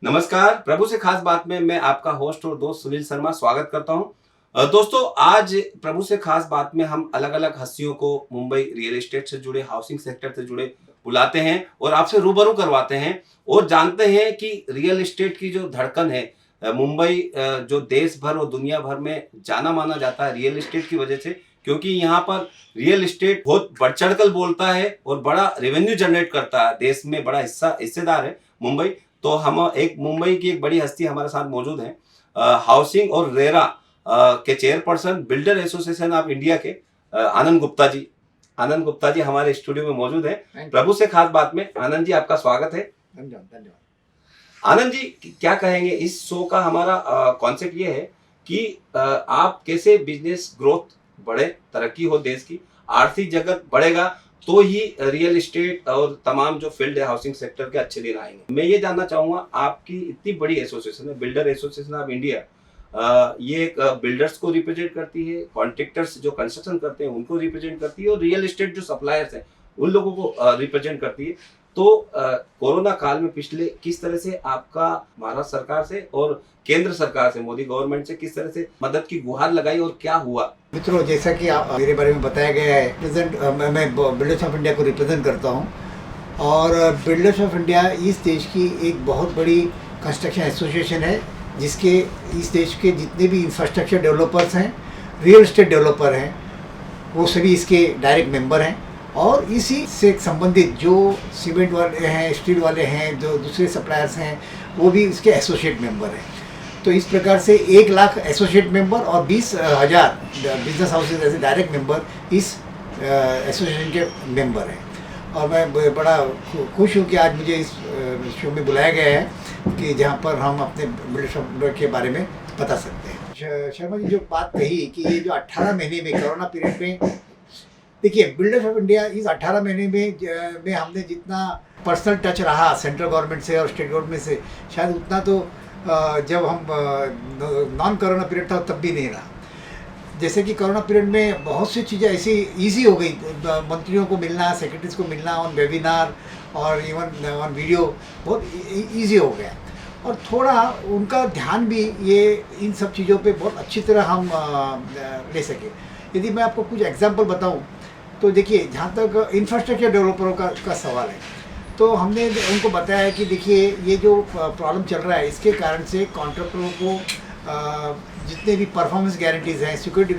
नमस्कार। प्रभु से खास बात में मैं आपका होस्ट और दोस्त सुनील शर्मा स्वागत करता हूं। दोस्तों, आज प्रभु से खास बात में हम अलग अलग हस्तियों को मुंबई रियल एस्टेट से जुड़े, हाउसिंग सेक्टर से जुड़े बुलाते हैं और आपसे रूबरू करवाते हैं और जानते हैं कि रियल एस्टेट की जो धड़कन है, मुंबई जो देश भर और दुनिया भर में जाना माना जाता है रियल एस्टेट की वजह से, क्योंकि यहाँ पर रियल एस्टेट बहुत बढ़ चढ़कर बोलता है और बड़ा रेवेन्यू जनरेट करता है। देश में बड़ा हिस्सेदार है मुंबई। तो हम एक मुंबई की एक बड़ी हस्ती हमारे साथ मौजूद हैं, हाउसिंग और रेरा के chairperson, builder association of India के आनंद गुप्ता जी। आनंद गुप्ता जी हमारे स्टूडियो में मौजूद हैं प्रभु से खास बात में। आनंद जी, आपका स्वागत है। धन्यवाद। आनंद जी, क्या कहेंगे? इस शो का हमारा कॉन्सेप्ट ये है कि आप कैसे बिजनेस ग्रोथ बढ़े, तरक्की हो, देश की आर्थिक जगत बढ़ेगा तो ही रियल एस्टेट और तमाम जो फील्ड है हाउसिंग सेक्टर के अच्छे दिन आएंगे। मैं ये जानना चाहूंगा, आपकी इतनी बड़ी एसोसिएशन है, बिल्डर एसोसिएशन ऑफ इंडिया, ये एक बिल्डर्स को रिप्रेजेंट करती है, कॉन्ट्रैक्टर्स जो कंस्ट्रक्शन करते हैं उनको रिप्रेजेंट करती है और रियल एस्टेट जो सप्लायर्स हैं उन लोगों को रिप्रेजेंट करती है। तो कोरोना काल में पिछले किस तरह से आपका महाराष्ट्र सरकार से और केंद्र सरकार से, मोदी गवर्नमेंट से किस तरह से मदद की गुहार लगाई और क्या हुआ? मित्रों, जैसा कि मेरे बारे में बताया गया है, मैं बिल्डर्स ऑफ इंडिया को रिप्रेजेंट करता हूं और बिल्डर्स ऑफ इंडिया इस देश की एक बहुत बड़ी कंस्ट्रक्शन एसोसिएशन है, जिसके इस देश के जितने भी इंफ्रास्ट्रक्चर डेवलपर्स हैं, रियल एस्टेट डेवलपर हैं, वो सभी इसके डायरेक्ट मेंबर हैं। और इसी से संबंधित जो सीमेंट वाले हैं, स्टील वाले हैं, जो दूसरे सप्लायर्स हैं, वो भी इसके एसोसिएट मेंबर हैं। तो इस प्रकार से 1 लाख एसोसिएट मेंबर और 20,000 बिजनेस हाउसेज ऐसे डायरेक्ट मेंबर इस एसोसिएशन के मेंबर हैं। और मैं बड़ा खुश हूँ कि आज मुझे इस शो में बुलाया गया है कि जहाँ पर हम अपने बिल्डर के बारे में बता सकते हैं। शर्मा जी जो बात कही कि ये जो 18 महीने में कोरोना पीरियड में, देखिए, बिल्डर्स ऑफ इंडिया इस 18 महीने में हमने जितना पर्सनल टच रहा सेंट्रल गवर्नमेंट से और स्टेट गवर्नमेंट से, शायद उतना तो जब हम नॉन कोरोना पीरियड था तब भी नहीं रहा। जैसे कि कोरोना पीरियड में बहुत सी चीज़ें ऐसी ईजी हो गई, मंत्रियों को मिलना, सेक्रेटरीज को मिलना ऑन वेबिनार और इवन ऑन वीडियो बहुत ईजी हो गया और थोड़ा उनका ध्यान भी ये इन सब चीज़ों पे बहुत अच्छी तरह हम ले सके। यदि मैं आपको कुछ एग्जांपल बताऊं तो देखिए, जहाँ तक इंफ्रास्ट्रक्चर डेवलपरों का सवाल है, तो हमने उनको बताया है कि देखिए, ये जो प्रॉब्लम चल रहा है इसके कारण से कॉन्ट्रैक्टरों को जितने भी परफॉर्मेंस गारंटीज़ हैं, सिक्योरिटी,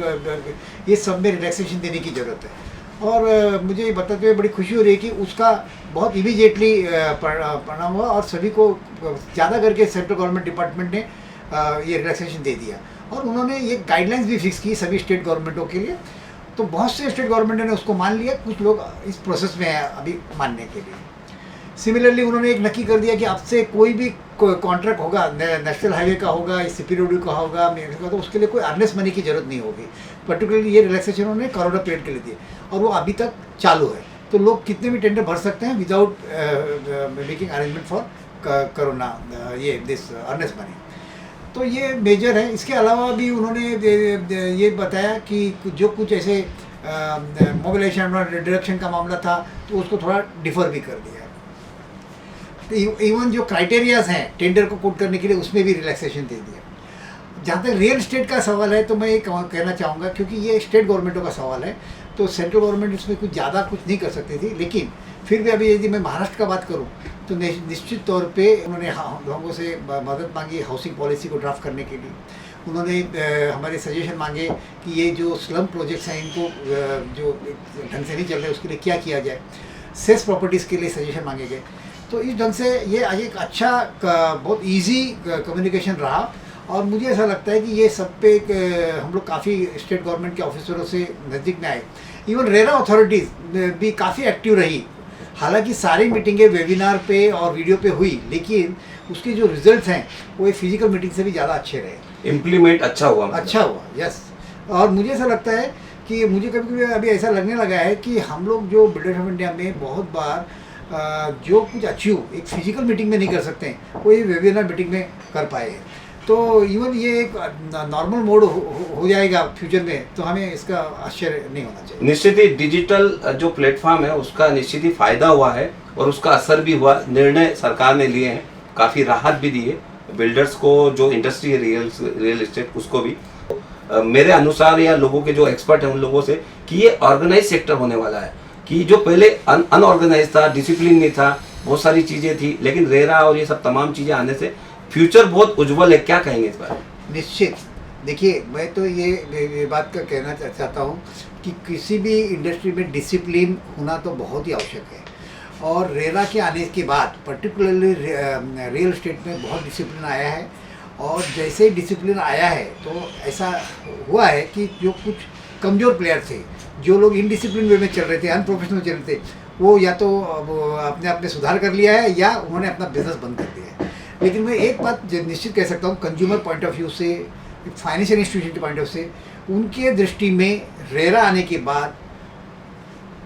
ये सब में रिलैक्सेशन देने की ज़रूरत है। और मुझे ये बताते हुए बड़ी खुशी हो रही है कि उसका बहुत इमीडिएटली परिणाम हुआ और सभी को ज़्यादा करके सेंट्रल गवर्नमेंट डिपार्टमेंट ने ये रिलैक्सेशन दे दिया और उन्होंने ये गाइडलाइंस भी फिक्स की सभी स्टेट गवर्नमेंटों के लिए। तो बहुत से स्टेट गवर्नमेंट ने उसको मान लिया, कुछ लोग इस प्रोसेस में हैं अभी मानने के लिए। सिमिलरली उन्होंने एक नक्की कर दिया कि अब से कोई भी कॉन्ट्रैक्ट होगा, नेशनल हाईवे का होगा, सीपी रोड का होगा, तो उसके लिए कोई अर्नेस्ट मनी की जरूरत नहीं होगी। पर्टिकुलरली ये रिलैक्सेशन उन्होंने कोरोना पीरियड के लिए दिए और वो अभी तक चालू है। तो लोग कितने भी टेंडर भर सकते हैं without making arrangement for corona ये दिस अर्नेस्ट मनी। तो ये मेजर है। इसके अलावा भी उन्होंने ये बताया कि जो कुछ ऐसे मोबिलाइजेशन और डिडक्शन का मामला था तो उसको थोड़ा डिफर भी कर दिया। इवन जो क्राइटेरियाज हैं टेंडर को कोट करने के लिए, उसमें भी रिलैक्सेशन दे दिया। जहाँ तक रियल एस्टेट का सवाल है तो मैं ये कहना चाहूँगा, क्योंकि ये स्टेट गवर्नमेंटों का सवाल है तो सेंट्रल गवर्नमेंट इसमें कुछ ज़्यादा कुछ नहीं कर सकती थी, लेकिन फिर भी अभी यदि मैं महाराष्ट्र का बात करूँ तो निश्चित तौर पे उन्होंने हम लोगों से मदद मांगी हाउसिंग पॉलिसी को ड्राफ्ट करने के लिए। उन्होंने हमारे सजेशन मांगे कि ये जो स्लम प्रोजेक्ट्स हैं इनको जो ढंग से नहीं चल रहे उसके लिए क्या किया जाए। सेस प्रॉपर्टीज़ के लिए सजेशन मांगे गए। तो इस ढंग से ये एक अच्छा बहुत इजी कम्युनिकेशन रहा और मुझे ऐसा लगता है कि ये सब पे हम लोग काफ़ी स्टेट गवर्नमेंट के ऑफिसरों से नज़दीक में आए। इवन रेरा अथॉरिटीज़ भी काफ़ी एक्टिव रही। हालांकि सारी मीटिंगें वेबिनार पे और वीडियो पे हुई, लेकिन उसके जो रिजल्ट्स हैं वो एक फिजिकल मीटिंग से भी ज़्यादा अच्छे रहे। इम्प्लीमेंट अच्छा हुआ, अच्छा हुआ, यस। और मुझे ऐसा लगता है कि मुझे कभी कभी अभी ऐसा लगने लगा है कि हम लोग जो बिल्डर्स ऑफ इंडिया में बहुत बार जो कुछ अचीव एक फिजिकल मीटिंग में नहीं कर सकते वो ये वेबिनार मीटिंग में कर पाए हैं। तो इवन ये एक नॉर्मल मोड हो जाएगा फ्यूचर में, तो हमें इसका आश्चर्य नहीं होना चाहिए। निश्चित ही डिजिटल जो प्लेटफॉर्म है उसका निश्चित ही फायदा हुआ है और उसका असर भी हुआ। निर्णय सरकार ने लिए हैं काफ़ी राहत भी दी है बिल्डर्स को, जो इंडस्ट्री है रियल एस्टेट उसको भी। मेरे अनुसार या लोगों के जो एक्सपर्ट हैं उन लोगों से कि ये ऑर्गेनाइज सेक्टर होने वाला है, कि जो पहले अनऑर्गेनाइज था, डिसिप्लिन नहीं था, बहुत सारी चीज़ें थी, लेकिन रेरा और ये सब तमाम चीज़ें आने से फ्यूचर बहुत उज्जवल है। क्या कहेंगे इस बारे में? निश्चित। देखिए, मैं तो ये बात का कहना चाहता हूँ कि किसी भी इंडस्ट्री में डिसिप्लिन होना तो बहुत ही आवश्यक है, और रेरा के आने के बाद पर्टिकुलरली रियल एस्टेट में बहुत डिसिप्लिन आया है। और जैसे ही डिसिप्लिन आया है तो ऐसा हुआ है कि जो कुछ कमज़ोर प्लेयर थे, जो लोग इनडिसिप्लिन वे में चल रहे थे, अनप्रोफेशनल चल रहे थे, वो या तो अपने आप में सुधार कर लिया है या उन्होंने अपना बिजनेस बंद कर दिया है। लेकिन मैं एक बात निश्चित कह सकता हूँ, कंज्यूमर पॉइंट ऑफ व्यू से, फाइनेंशियल इंस्टीट्यूशन के पॉइंट ऑफ से, उनके दृष्टि में रेरा आने के बाद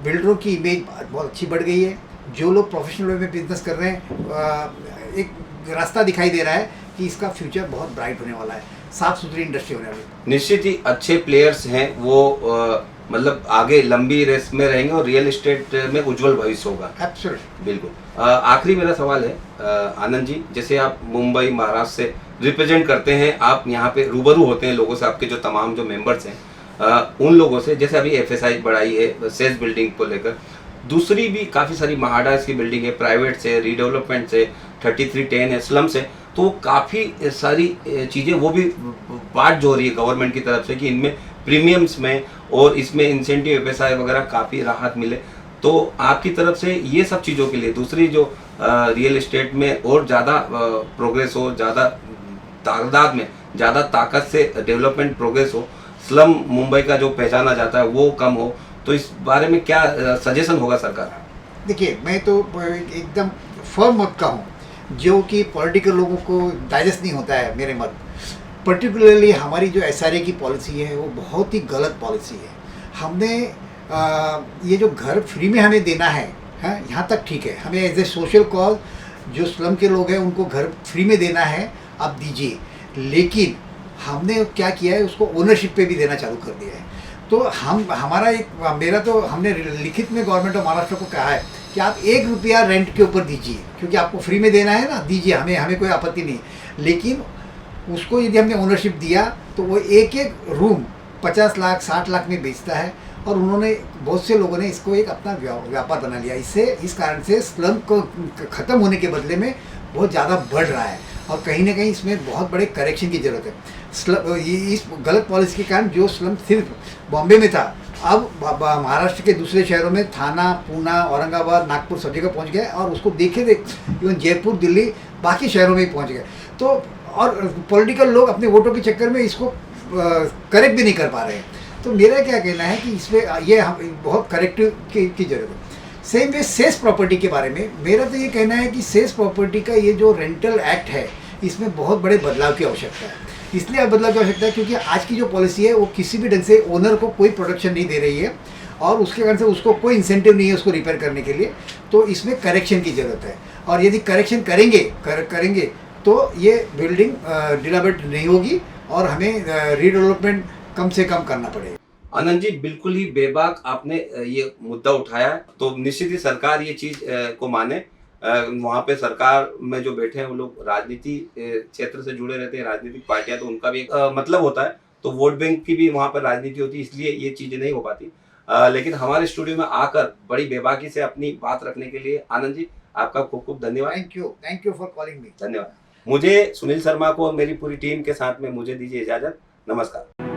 बिल्डरों की इमेज बहुत अच्छी बढ़ गई है। जो लोग प्रोफेशनल वे में बिजनेस कर रहे हैं, एक रास्ता दिखाई दे रहा है कि इसका फ्यूचर बहुत ब्राइट होने वाला है, साफ सुथरी इंडस्ट्री होने वाली है। निश्चित ही अच्छे प्लेयर्स हैं वो, मतलब आगे लंबी रेस में रहेंगे और रियल एस्टेट में उज्जवल भविष्य होगा। एब्सोल्युटली। बिल्कुल। आखिरी मेरा सवाल है आनंद जी, जैसे आप मुंबई महाराष्ट्र से रिप्रेजेंट करते हैं, आप यहाँ पे रूबरू होते हैं लोगों से, आपके जो तमाम जो मेंबर्स हैं उन लोगों से, जैसे अभी एफएसआई बढ़ाई है सेज बिल्डिंग को लेकर, दूसरी भी काफ़ी सारी महाडास की बिल्डिंग है, प्राइवेट से, रीडेवलपमेंट से, 3310 है, स्लम से, तो काफ़ी सारी चीज़ें वो भी बात जो हो रही है गवर्नमेंट की तरफ से कि इनमें प्रीमियम्स में और इसमें इंसेंटिव एफएसआई वगैरह काफ़ी राहत मिले। तो आपकी तरफ से ये सब चीज़ों के लिए दूसरी जो रियल एस्टेट में और ज़्यादा प्रोग्रेस हो, ज़्यादा तादाद में, ज़्यादा ताकत से डेवलपमेंट प्रोग्रेस हो, स्लम मुंबई का जो पहचाना जाता है वो कम हो, तो इस बारे में क्या सजेशन होगा सरकार? देखिए, मैं तो एकदम फर्म मत का हूँ, जो कि पॉलिटिकल लोगों को डाइजेस्ट नहीं होता है मेरे मत। पर्टिकुलरली हमारी जो एसआरए की पॉलिसी है वो बहुत ही गलत पॉलिसी है। हमने ये जो घर फ्री में हमें देना है, हाँ, यहाँ तक ठीक है, हमें एज ए सोशल कॉज जो स्लम के लोग हैं उनको घर फ्री में देना है, आप दीजिए। लेकिन हमने क्या किया है, उसको ओनरशिप पे भी देना चालू कर दिया है। तो मेरा तो हमने लिखित में गवर्नमेंट ऑफ महाराष्ट्र को कहा है कि आप 1 रुपया रेंट के ऊपर दीजिए, क्योंकि आपको फ्री में देना है ना, दीजिए, हमें कोई आपत्ति नहीं। लेकिन उसको यदि हमने ओनरशिप दिया तो वो एक एक रूम 50 लाख 60 लाख में बेचता है, और उन्होंने बहुत से लोगों ने इसको एक अपना व्यापार बना लिया। इस कारण से स्लम को ख़त्म होने के बदले में बहुत ज़्यादा बढ़ रहा है, और कहीं ना कहीं इसमें बहुत बड़े करेक्शन की ज़रूरत है। इस गलत पॉलिसी के कारण जो स्लम सिर्फ बॉम्बे में था, अब महाराष्ट्र के दूसरे शहरों में, थाना, पूना, औरंगाबाद, नागपुर, सब जगह पहुँच गए, और उसको देखे इवन जयपुर, दिल्ली, बाकी शहरों में ही पहुँच गए। तो और पॉलिटिकल लोग अपने वोटों के चक्कर में इसको करेक्ट भी नहीं कर पा रहे हैं। तो मेरा क्या कहना है कि इसमें ये बहुत करेक्टिव की ज़रूरत है। सेम वे सेस प्रॉपर्टी के बारे में मेरा तो ये कहना है कि सेस प्रॉपर्टी का ये जो रेंटल एक्ट है, इसमें बहुत बड़े बदलाव की आवश्यकता है। इसलिए बदलाव की आवश्यकता है क्योंकि आज की जो पॉलिसी है वो किसी भी ढंग से ओनर को कोई प्रोटेक्शन नहीं दे रही है, और उसके कारण से उसको कोई इंसेंटिव नहीं है उसको रिपेयर करने के लिए। तो इसमें करेक्शन की ज़रूरत है, और यदि करेक्शन करेंगे तो ये बिल्डिंग डिलाबेट नहीं होगी, और हमें रीडेवलपमेंट कम से कम करना पड़ेगा। आनंद जी, बिल्कुल ही बेबाक आपने ये मुद्दा उठाया, तो निश्चित ही सरकार ये चीज को माने। वहाँ पे सरकार में जो बैठे हैं वो लोग राजनीति क्षेत्र से जुड़े रहते हैं, राजनीतिक पार्टियां, तो उनका भी एक मतलब होता है, तो वोट बैंक की भी वहाँ पर राजनीति होती है, इसलिए ये चीजें नहीं हो पाती। लेकिन हमारे स्टूडियो में आकर बड़ी बेबाकी से अपनी बात रखने के लिए आनंद जी आपका खूब खूब धन्यवाद। Thank you for calling me. धन्यवाद। मुझे, सुनील शर्मा को और मेरी पूरी टीम के साथ में मुझे दीजिए इजाजत। नमस्कार।